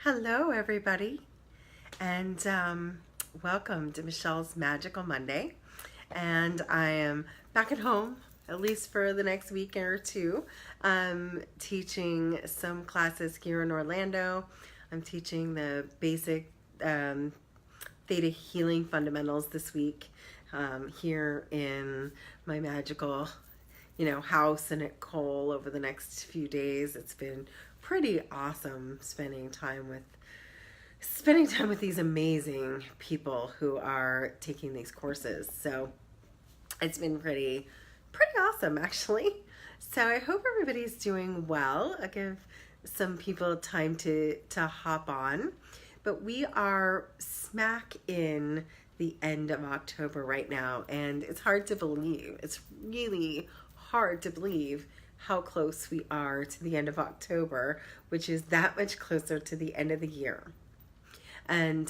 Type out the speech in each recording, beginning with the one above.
Hello, everybody, and welcome to Michelle's Magical Monday. And I am back at home, at least for the next week or two, teaching some classes here in Orlando. I'm teaching the basic Theta Healing Fundamentals this week here in my magical house and at Cole over the next few days. It's been pretty awesome spending time with these amazing people who are taking these courses. So it's been pretty awesome, actually. So I hope everybody's doing well. I'll give some people time to hop on. But we are smack in the end of October right now, and it's hard to believe. It's really hard to believe how close we are to the end of October, which is that much closer to the end of the year. And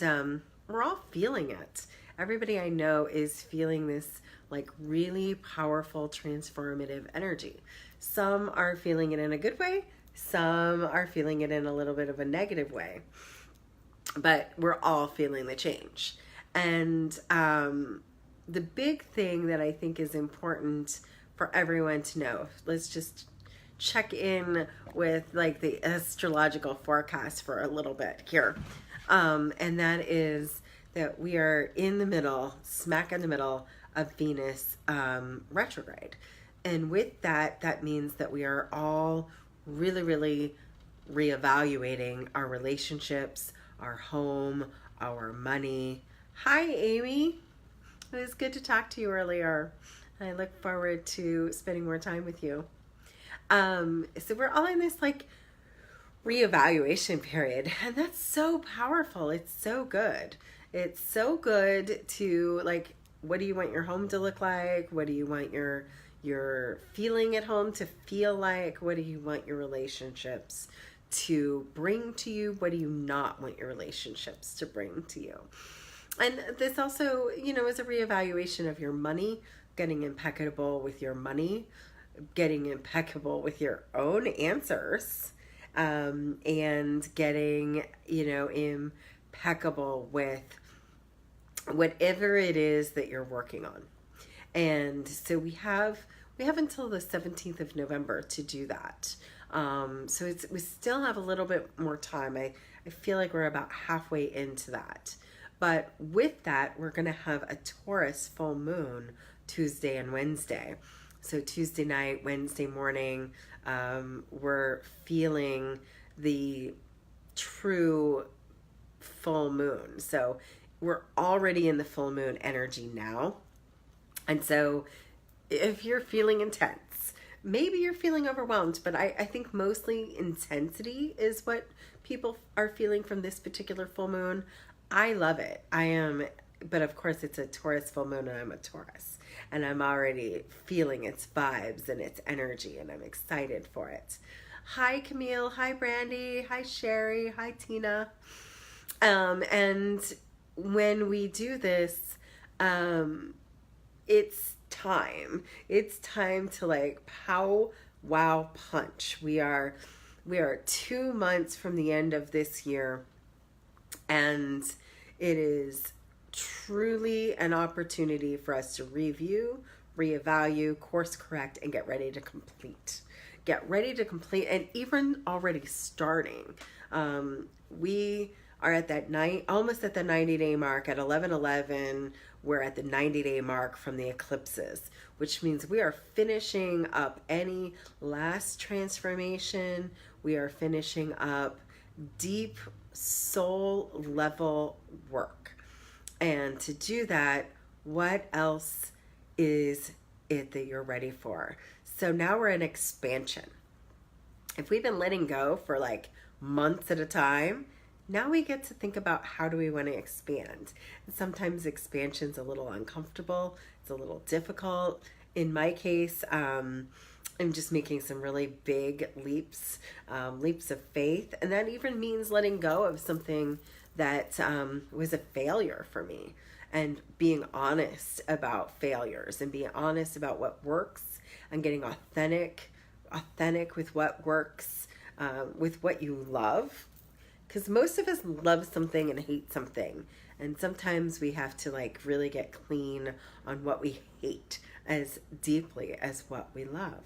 we're all feeling it. Everybody I know is feeling this like really powerful transformative energy. Some are feeling it in a good way. Some are feeling it in a little bit of a negative way. But we're all feeling the change. And the big thing that I think is important for everyone to know, let's just check in with like the astrological forecast for a little bit here. And that is that we are in the middle, smack in the middle of Venus retrograde. And with that, that means that we are all really reevaluating our relationships, our home, our money. Hi, Amy. It was good to talk to you earlier. I look forward to spending more time with you. So we're all in this like reevaluation period, and that's so powerful. It's so good. It's so good to like, what do you want your home to look like? What do you want your feeling at home to feel like? What do you want your relationships to bring to you? What do you not want your relationships to bring to you? And this also, is a reevaluation of your money, getting impeccable with your money, getting impeccable with your own answers, and getting, impeccable with whatever it is that you're working on. And so we have until the 17th of November to do that. So we still have a little bit more time. I feel like we're about halfway into that. But with that, we're going to have a Taurus full moon Tuesday and Wednesday. So Tuesday night, Wednesday morning, we're feeling the true full moon. So we're already in the full moon energy now. And so if you're feeling intense, maybe you're feeling overwhelmed, but I think mostly intensity is what people are feeling from this particular full moon. I love it. But of course it's a Taurus full moon and I'm a Taurus. And I'm already feeling its vibes and its energy, and I'm excited for it. Hi, Camille. Hi, Brandy. Hi, Sherry. Hi, Tina. And when we do this, it's time. It's time to like wow punch. We are 2 months from the end of this year, and it is truly an opportunity for us to review, reevaluate, course correct, and get ready to complete. And even already starting. We are at that almost at the 90-day mark. At 11/11, we're at the 90-day mark from the eclipses, which means we are finishing up any last transformation. We are finishing up deep soul level work. And to do that, what else is it that you're ready for? So now we're in expansion. If we've been letting go for like months at a time, now we get to think about how do we want to expand. And sometimes expansion's a little uncomfortable. It's a little difficult. In my case, I'm just making some really big leaps of faith. And that even means letting go of something that was a failure for me, and being honest about failures and being honest about what works and getting authentic with what works, with what you love. Because most of us love something and hate something. And sometimes we have to like really get clean on what we hate as deeply as what we love.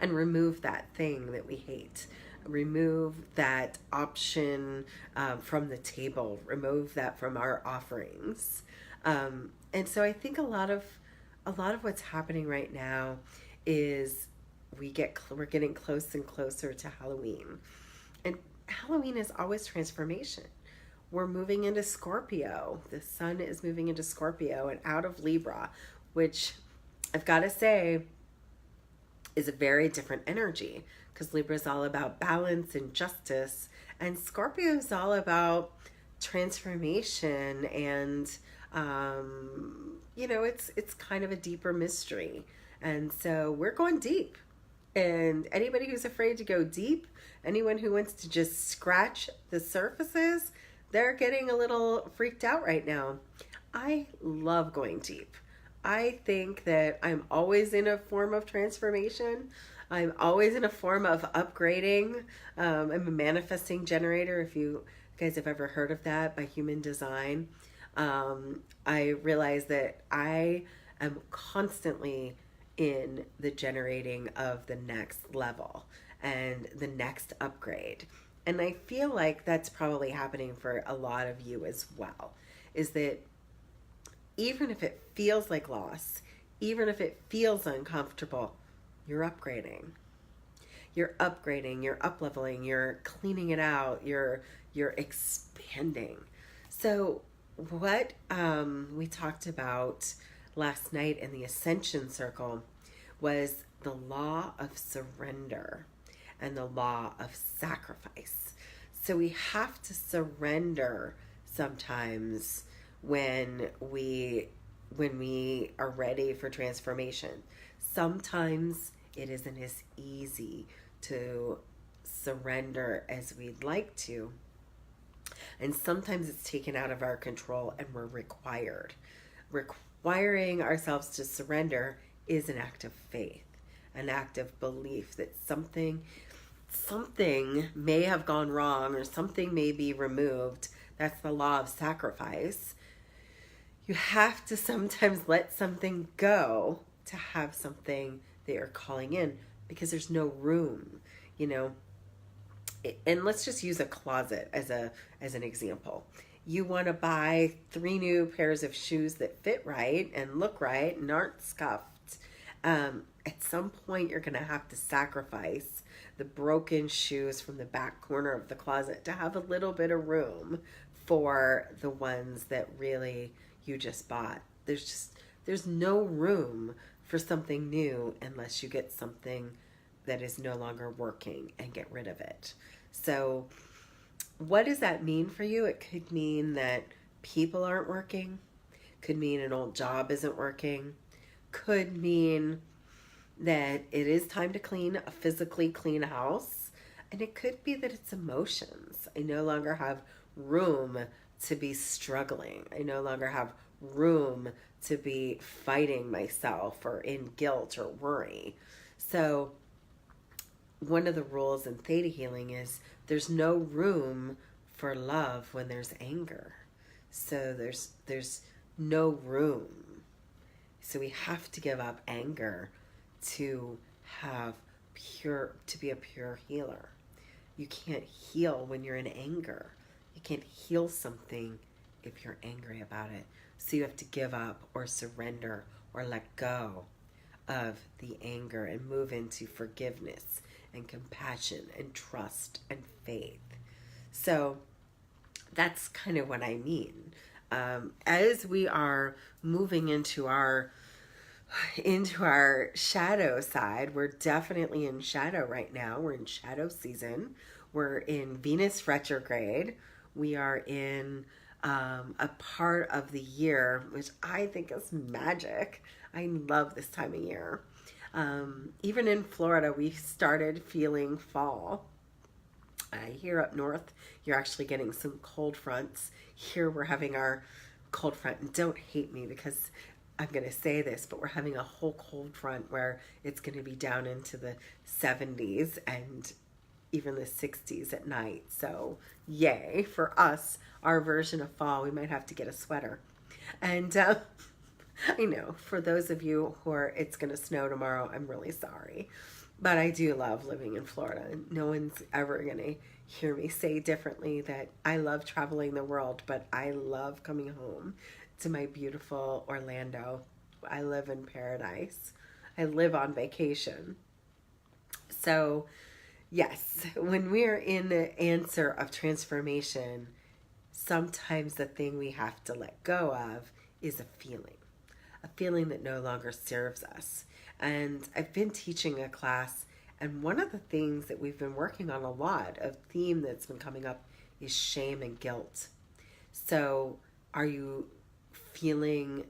And remove that thing that we hate. Remove that option from the table. Remove that from our offerings. And so I think a lot of what's happening right now is we're getting close and closer to Halloween. And Halloween is always transformation. We're moving into Scorpio. The sun is moving into Scorpio and out of Libra, which I've got to say is a very different energy, because Libra is all about balance and justice, and Scorpio is all about transformation and it's kind of a deeper mystery. And so we're going deep. And anybody who's afraid to go deep, anyone who wants to just scratch the surfaces, they're getting a little freaked out right now. I love going deep. I think that I'm always in a form of transformation. I'm always in a form of upgrading. I'm a manifesting generator, if you guys have ever heard of that, by human design. I realize that I am constantly in the generating of the next level and the next upgrade. And I feel like that's probably happening for a lot of you as well, is that even if it feels like loss, even if it feels uncomfortable, you're upgrading. You're upgrading, you're up-leveling, you're cleaning it out, you're expanding. So what we talked about last night in the Ascension Circle was the law of surrender and the law of sacrifice. So we have to surrender sometimes when we are ready for transformation. Sometimes it isn't as easy to surrender as we'd like to. And sometimes it's taken out of our control and we're required. Requiring ourselves to surrender is an act of faith, an act of belief that something may have gone wrong or something may be removed. That's the law of sacrifice. You have to sometimes let something go to have something that you're calling in, because there's no room, And let's just use a closet as an example. You want to buy 3 new pairs of shoes that fit right and look right and aren't scuffed. At some point, you're going to have to sacrifice the broken shoes from the back corner of the closet to have a little bit of room for the ones that really you just bought. There's no room for something new unless you get something that is no longer working and get rid of it. So what does that mean for you? It could mean that people aren't working. Could mean an old job isn't working. Could mean that it is time to physically clean a house. And it could be that it's emotions. I no longer have room to be struggling. I no longer have room to be fighting myself or in guilt or worry. So one of the rules in theta healing is there's no room for love when there's anger. So there's no room. So we have to give up anger to be a pure healer. You can't heal when you're in anger. You can't heal something if you're angry about it. So you have to give up or surrender or let go of the anger and move into forgiveness and compassion and trust and faith. So that's kind of what I mean. As we are moving into our shadow side, we're definitely in shadow right now. We're in shadow season. We're in Venus retrograde. We are in a part of the year which I think is magic. I love this time of year. Even in Florida, we started feeling fall. Here up north, you're actually getting some cold fronts. Here we're having our cold front, and don't hate me because I'm going to say this, but we're having a whole cold front where it's going to be down into the 70s, and even the 60s at night. So yay for us, our version of fall. We might have to get a sweater. And I know for those of you who are, it's going to snow tomorrow, I'm really sorry. But I do love living in Florida. No one's ever going to hear me say differently that I love traveling the world, but I love coming home to my beautiful Orlando. I live in paradise. I live on vacation. So, yes, when we're in the answer of transformation, sometimes the thing we have to let go of is a feeling that no longer serves us. And I've been teaching a class, and one of the things that we've been working on a lot, a theme that's been coming up, is shame and guilt. So are you feeling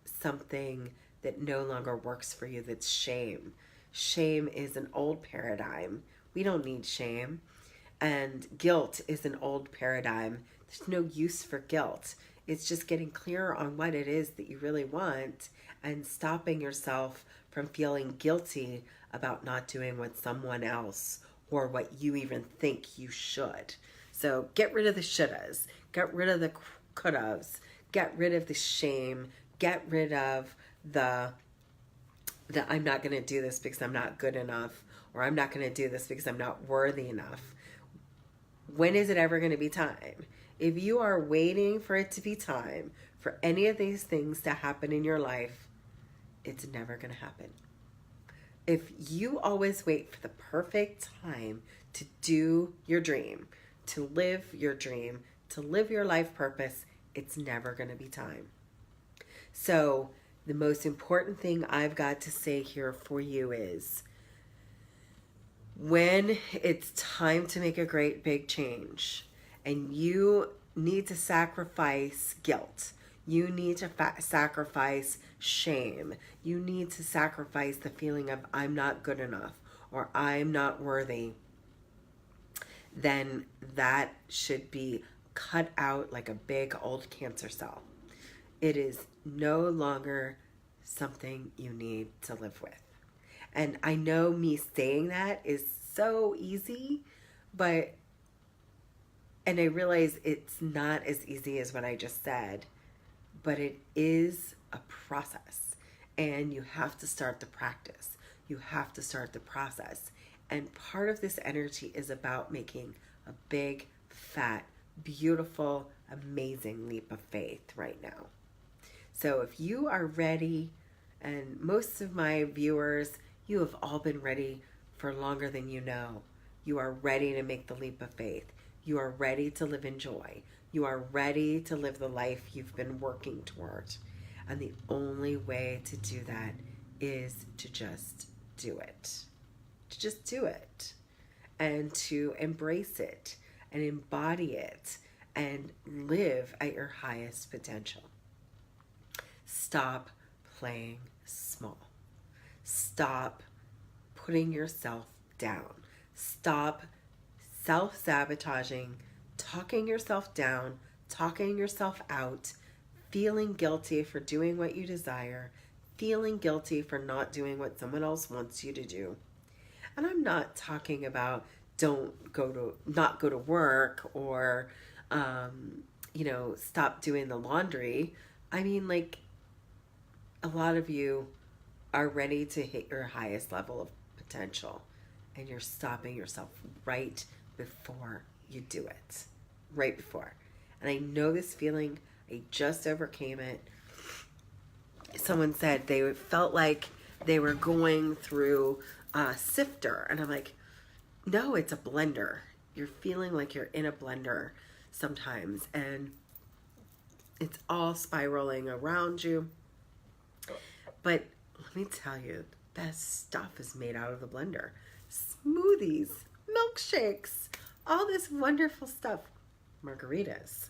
something that no longer works for you that's shame? Shame is an old paradigm. We don't need shame. And guilt is an old paradigm. There's no use for guilt. It's just getting clearer on what it is that you really want and stopping yourself from feeling guilty about not doing what someone else or what you even think you should. So get rid of the shouldas, get rid of the couldas, get rid of the shame, get rid of the I'm not going to do this because I'm not good enough, or I'm not going to do this because I'm not worthy enough. When is it ever going to be time? If you are waiting for it to be time for any of these things to happen in your life, it's never going to happen. If you always wait for the perfect time to do your dream, to live your dream, to live your life purpose, it's never going to be time. So the most important thing I've got to say here for you is when it's time to make a great big change and you need to sacrifice guilt, you need to sacrifice shame, you need to sacrifice the feeling of I'm not good enough or I'm not worthy, then that should be cut out like a big old cancer cell. It is no longer something you need to live with. And I know me saying that is so easy, and I realize it's not as easy as what I just said, but it is a process and you have to start the practice. You have to start the process. And part of this energy is about making a big, fat, beautiful, amazing leap of faith right now. So if you are ready, and most of my viewers, you have all been ready for longer than you know. You are ready to make the leap of faith. You are ready to live in joy. You are ready to live the life you've been working toward. And the only way to do that is to just do it. To just do it. And to embrace it and embody it and live at your highest potential. Stop playing small. Stop putting yourself down. Stop self-sabotaging, talking yourself down, talking yourself out, feeling guilty for doing what you desire, feeling guilty for not doing what someone else wants you to do. And I'm not talking about not go to work or, stop doing the laundry. I mean, like, a lot of you are ready to hit your highest level of potential and you're stopping yourself right before you do it. Right before. And I know this feeling. I just overcame it. Someone said they felt like they were going through a sifter. And I'm like, no, it's a blender. You're feeling like you're in a blender sometimes. And it's all spiraling around you. But let me tell you, the best stuff is made out of the blender. Smoothies, milkshakes, all this wonderful stuff. Margaritas.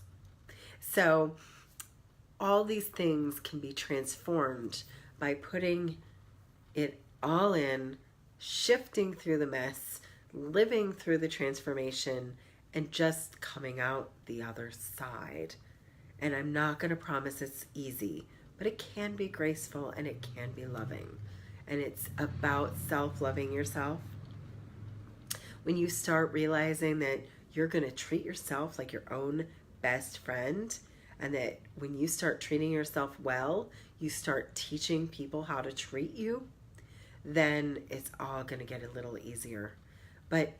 So all these things can be transformed by putting it all in, shifting through the mess, living through the transformation, and just coming out the other side. And I'm not going to promise it's easy, but it can be graceful and it can be loving. And it's about self-loving yourself. when you start realizing that you're going to treat yourself like your own best friend, and that when you start treating yourself well, you start teaching people how to treat you, then it's all going to get a little easier. But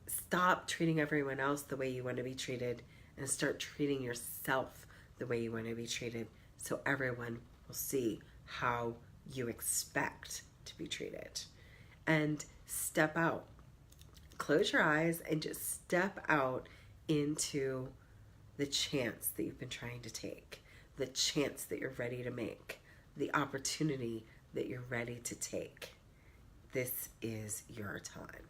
stop treating everyone else the way you want to be treated and start treating yourself the way you want to be treated, so everyone will see how you expect to be treated. And step out. Close your eyes and just step out into the chance that you've been trying to take, the chance that you're ready to make, the opportunity that you're ready to take. This is your time.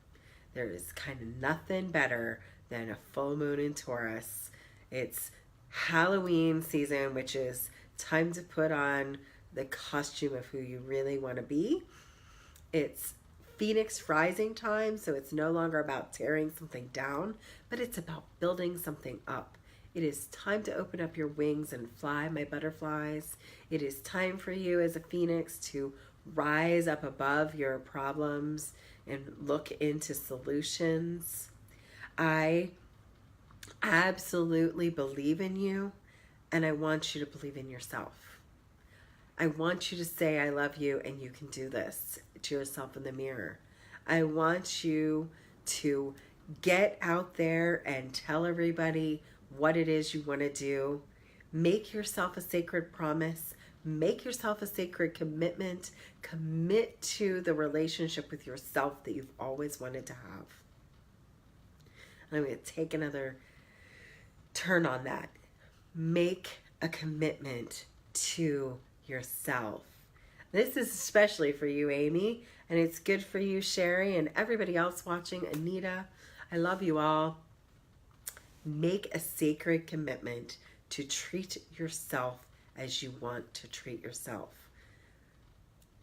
There is kind of nothing better than a full moon in Taurus. It's Halloween season, which is time to put on the costume of who you really want to be. It's Phoenix rising time, so it's no longer about tearing something down, but it's about building something up. It is time to open up your wings and fly, my butterflies. It is time for you as a phoenix to rise up above your problems and look into solutions. I absolutely believe in you, and I want you to believe in yourself. I want you to say I love you and you can do this to yourself in the mirror. I want you to get out there and tell everybody what it is you want to do. Make yourself a sacred promise. Make yourself a sacred commitment. Commit to the relationship with yourself that you've always wanted to have. And I'm going to take another turn on that. Make a commitment to yourself. This is especially for you, Amy, and it's good for you, Sherry, and everybody else watching. Anita, I love you all. Make a sacred commitment to treat yourself as you want to treat yourself.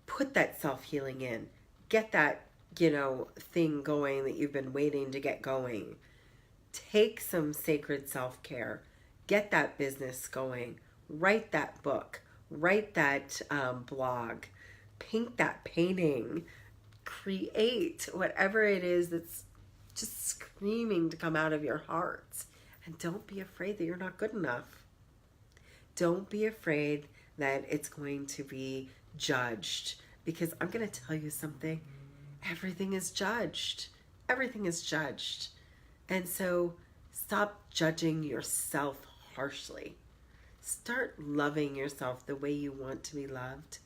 Put that self-healing in. Get that, thing going that you've been waiting to get going. Take some sacred self-care. Get that business going. Write that book. Write that blog. Paint that painting. Create whatever it is that's just screaming to come out of your heart. And don't be afraid that you're not good enough. Don't be afraid that it's going to be judged. Because I'm going to tell you something. Everything is judged. Everything is judged. And so stop judging yourself harshly. Start loving yourself the way you want to be loved.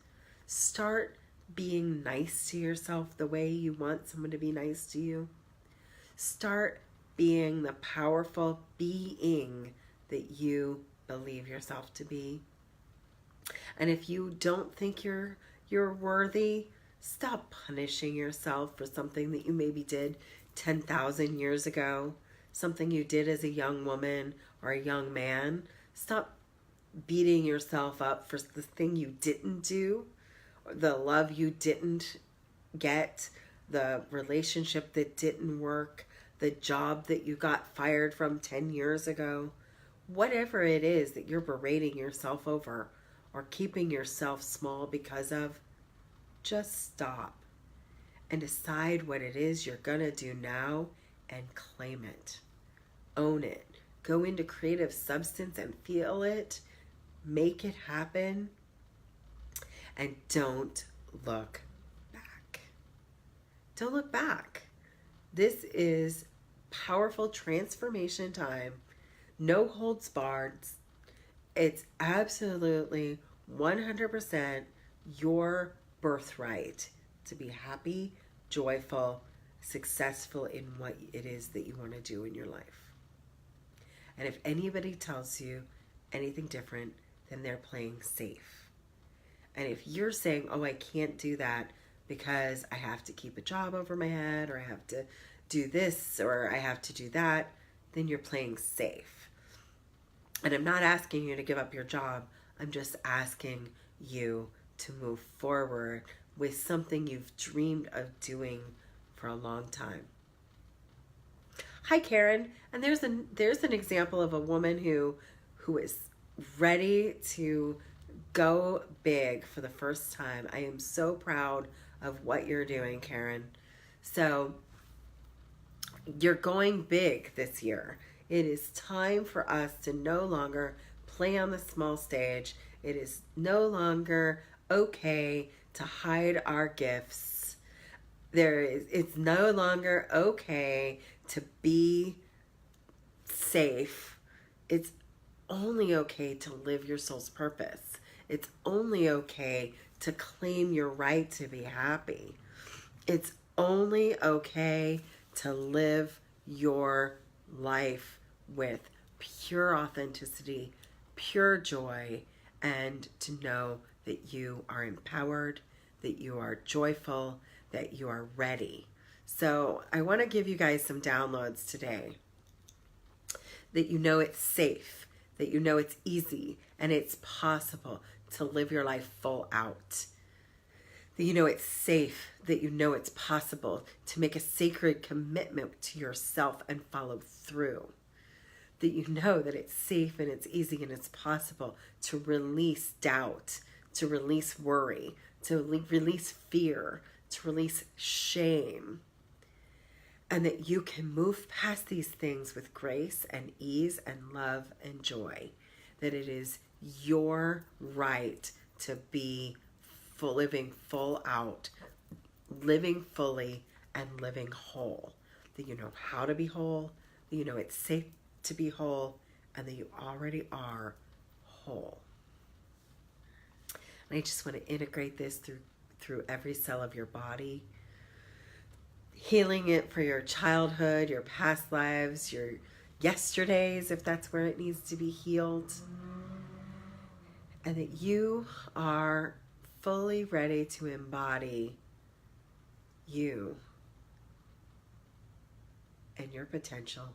Start being nice to yourself the way you want someone to be nice to you. Start being the powerful being that you believe yourself to be. And if you don't think you're worthy, stop punishing yourself for something that you maybe did 10,000 years ago, something you did as a young woman or a young man. Stop beating yourself up for the thing you didn't do, the love you didn't get, the relationship that didn't work, the job that you got fired from 10 years ago. Whatever it is that you're berating yourself over or keeping yourself small because of, just stop and decide what it is you're gonna do now and claim it. Own it. Go into creative substance and feel it. Make it happen. And don't look back. Don't look back. This is powerful transformation time. No holds barred. It's absolutely 100% your birthright to be happy, joyful, successful in what it is that you want to do in your life. And if anybody tells you anything different, then they're playing safe. And if you're saying, oh, I can't do that because I have to keep a job over my head, or I have to do this, or I have to do that, then you're playing safe. And I'm not asking you to give up your job. I'm just asking you to move forward with something you've dreamed of doing for a long time. Hi, Karen. And there's an example of a woman who is ready to go big for the first time. I am so proud of what you're doing, Karen. So You're going big this year. It is time for us to no longer play on the small stage. It is no longer okay to hide our gifts. It's no longer okay to be safe. It's only okay to live your soul's purpose. It's only okay to claim your right to be happy. It's only okay to live your life with pure authenticity, pure joy, and to know that you are empowered, that you are joyful, that you are ready. So I want to give you guys some downloads today. That you know it's safe, that you know it's easy, and it's possible to live your life full out. That you know it's safe, that you know it's possible to make a sacred commitment to yourself and follow through. That you know that it's safe and it's easy and it's possible to release doubt, to release worry, to release fear, to release shame. And that you can move past these things with grace and ease and love and joy. That it is your right to be living full out, living fully, and living whole. That you know how to be whole, that you know it's safe to be whole, and that you already are whole. And I just want to integrate this through every cell of your body, healing it for your childhood, your past lives, your yesterdays, if that's where it needs to be healed. And that you are fully ready to embody you and your potential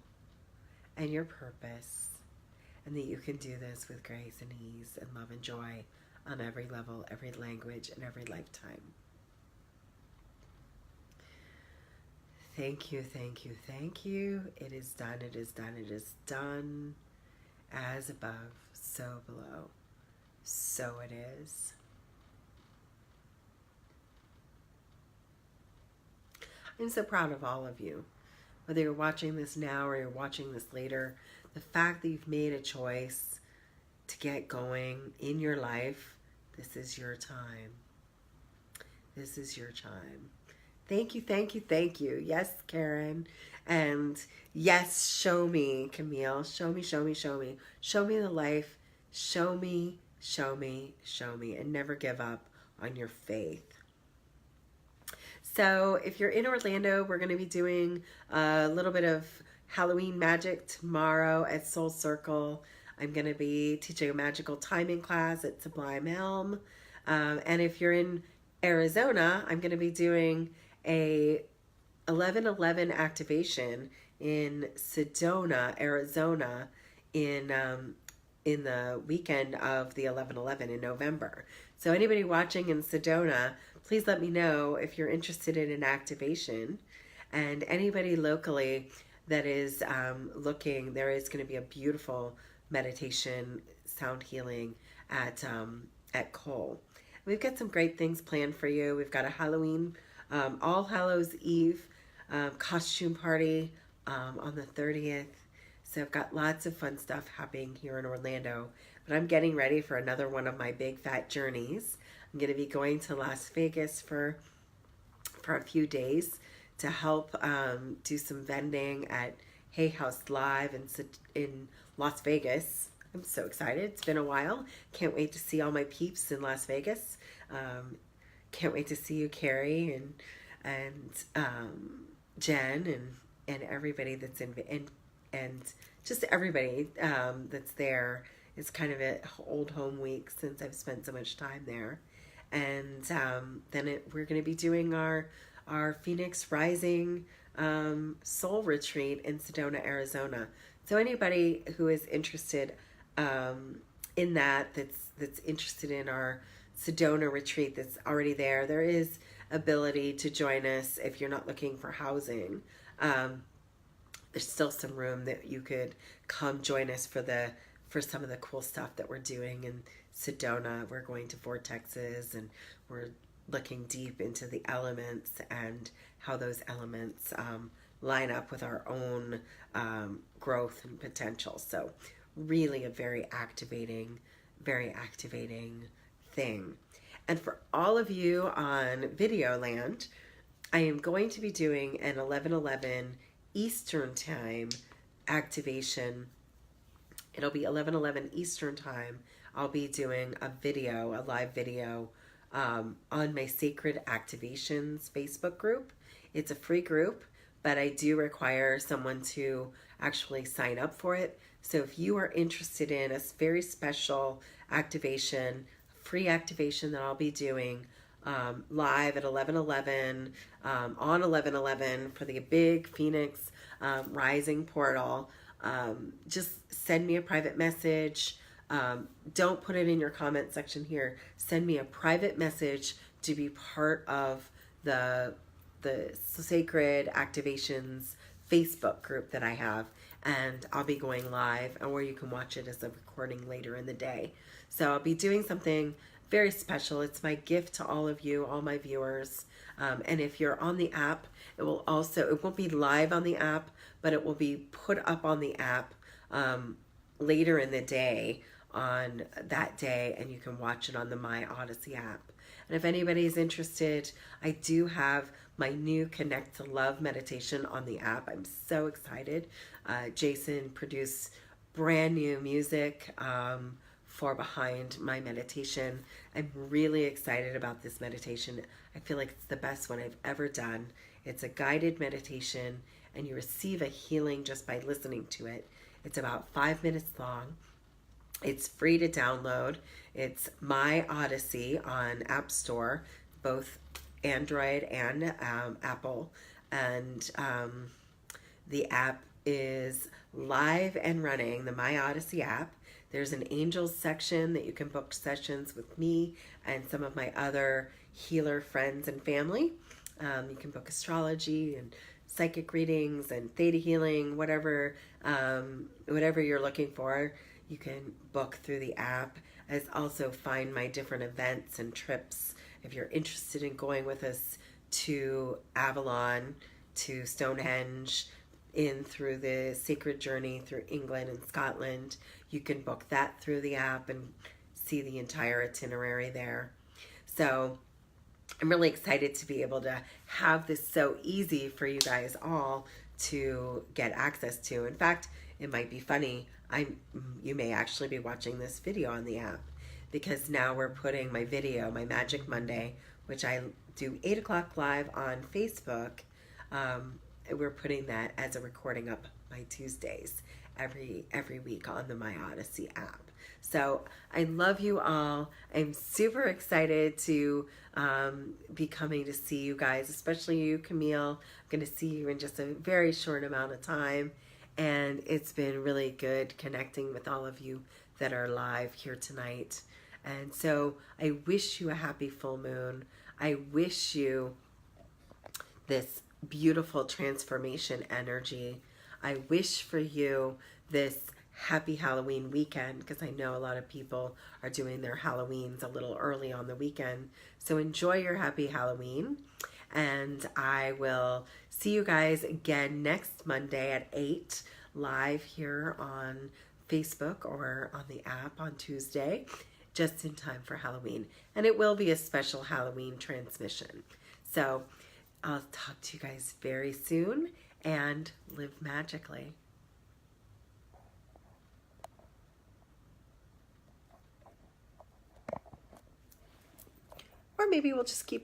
and your purpose, and that you can do this with grace and ease and love and joy on every level, every language, and every lifetime. Thank you, thank you, thank you. It is done, it is done, it is done. As above, so below. So it is. I'm so proud of all of you. Whether you're watching this now or you're watching this later, the fact that you've made a choice to get going in your life, this is your time. This is your time. Thank you, thank you, thank you. Yes, Karen. And yes, show me, Camille. Show me, show me, show me. Show me the life. Show me, show me, show me. And never give up on your faith. So if you're in Orlando, we're going to be doing a little bit of Halloween magic tomorrow at Soul Circle. I'm going to be teaching a magical timing class at Sublime Elm. And if you're in Arizona, I'm going to be doing a 11/11 activation in Sedona, Arizona, in the weekend of the 11/11 in November. So anybody watching in Sedona, please let me know if you're interested in an activation. And anybody locally that is looking, there is going to be a beautiful meditation, sound healing at Cole. We've got some great things planned for you. We've got a Halloween, All Hallows Eve costume party on the 30th. So I've got lots of fun stuff happening here in Orlando. But I'm getting ready for another one of my big fat journeys. I'm going to be going to Las Vegas for a few days to help do some vending at Hay House Live in Las Vegas. I'm so excited. It's been a while. Can't wait to see all my peeps in Las Vegas. Can't wait to see you, Carrie, and Jen, and everybody that's in, and just everybody that's there. It's kind of an old home week since I've spent so much time there. And then we're going to be doing our Phoenix Rising Soul Retreat in Sedona, Arizona. So anybody who is interested in that's interested in our Sedona retreat that's already there, there is ability to join us if you're not looking for housing. There's still some room that you could come join us for some of the cool stuff that we're doing in Sedona. We're going to vortexes, and we're looking deep into the elements and how those elements line up with our own growth and potential. So really a very activating thing. And for all of you on Video Land, I am going to be doing an 11:11 Eastern Time activation. It'll be 11:11 Eastern Time. I'll be doing a live video on my Sacred Activations Facebook group. It's a free group, but I do require someone to actually sign up for it. So if you are interested in a very special activation, free activation that I'll be doing live at 11:11 on 11:11 for the big Phoenix rising portal, just send me a private message. Don't put it in your comment section here. Send me a private message to be part of the Sacred Activations Facebook group that I have, and I'll be going live, or you can watch it as a recording later in the day. So I'll be doing something very special. It's my gift to all of you, all my viewers. And if you're on the app, it won't be live on the app, but it will be put up on the app later in the day on that day, and you can watch it on the My Odyssey app. And if anybody's interested, I do have my new Connect to Love meditation on the app. I'm so excited. Jason produced brand new music for behind my meditation. I'm really excited about this meditation. I feel like it's the best one I've ever done. It's a guided meditation, and you receive a healing just by listening to it. It's about 5 minutes long. It's free to download. It's My Odyssey on App Store, both Android and Apple. And the app is live and running, the My Odyssey app. There's an angels section that you can book sessions with me and some of my other healer friends and family. You can book astrology and psychic readings and theta healing, whatever you're looking for. You can book through the app, as also find my different events and trips. If you're interested in going with us to Avalon, to Stonehenge, in through the sacred journey through England and Scotland, you can book that through the app and see the entire itinerary there. So I'm really excited to be able to have this so easy for you guys all to get access to. In fact, it might be funny. You may actually be watching this video on the app, because now we're putting my video, my Magic Monday, which I do 8 o'clock live on Facebook. We're putting that as a recording up my Tuesdays every week on the My Odyssey app. So I love you all. I'm super excited to be coming to see you guys, especially you, Camille. I'm going to see you in just a very short amount of time. And it's been really good connecting with all of you that are live here tonight. And so I wish you a happy full moon. I wish you this beautiful transformation energy. I wish for you this happy Halloween weekend, because I know a lot of people are doing their Halloweens a little early on the weekend. So enjoy your happy Halloween. And I will see you guys again next Monday at 8 live here on Facebook or on the app on Tuesday, just in time for Halloween. And it will be a special Halloween transmission. So I'll talk to you guys very soon, and live magically. Or maybe we'll just keep